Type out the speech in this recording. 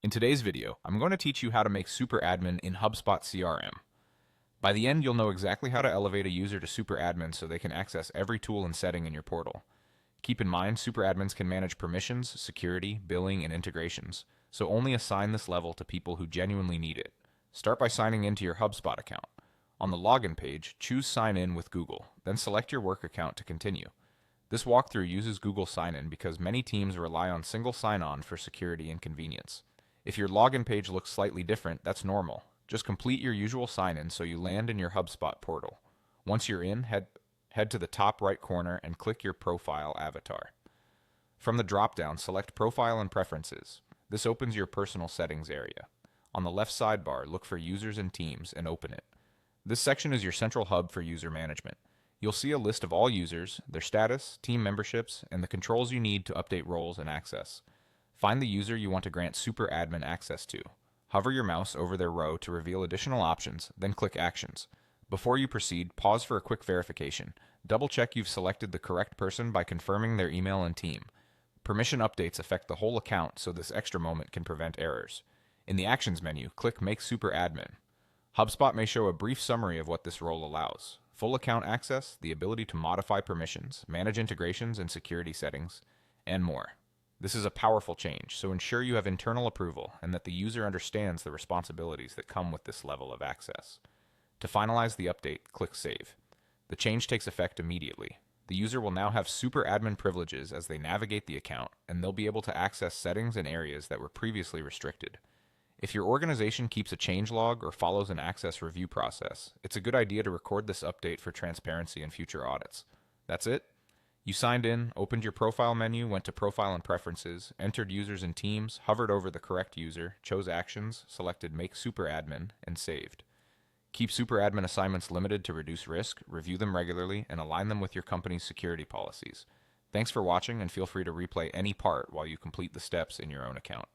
In today's video, I'm going to teach you how to make super admin in HubSpot CRM. By the end, you'll know exactly how to elevate a user to super admin so they can access every tool and setting in your portal. Keep in mind, super admins can manage permissions, security, billing, and integrations, so only assign this level to people who genuinely need it. Start by signing into your HubSpot account. On the login page, choose Sign In with Google, then select your work account to continue. This walkthrough uses Google Sign-In because many teams rely on single sign-on for security and convenience. If your login page looks slightly different, that's normal. Just complete your usual sign-in so you land in your HubSpot portal. Once you're in, head to the top right corner and click your profile avatar. From the drop-down, select Profile and Preferences. This opens your personal settings area. On the left sidebar, look for Users and Teams and open it. This section is your central hub for user management. You'll see a list of all users, their status, team memberships, and the controls you need to update roles and access. Find the user you want to grant super admin access to. Hover your mouse over their row to reveal additional options, then click Actions. Before you proceed, pause for a quick verification. Double-check you've selected the correct person by confirming their email and team. Permission updates affect the whole account, so this extra moment can prevent errors. In the Actions menu, click Make Super Admin. HubSpot may show a brief summary of what this role allows. Full account access, the ability to modify permissions, manage integrations and security settings, and more. This is a powerful change, so ensure you have internal approval and that the user understands the responsibilities that come with this level of access. To finalize the update, click Save. The change takes effect immediately. The user will now have super admin privileges as they navigate the account, and they'll be able to access settings and areas that were previously restricted. If your organization keeps a change log or follows an access review process, it's a good idea to record this update for transparency in future audits. That's it. You signed in, opened your profile menu, went to Profile and Preferences, entered users and teams, hovered over the correct user, chose Actions, selected Make Super Admin, and saved. Keep super admin assignments limited to reduce risk, review them regularly, and align them with your company's security policies. Thanks for watching, and feel free to replay any part while you complete the steps in your own account.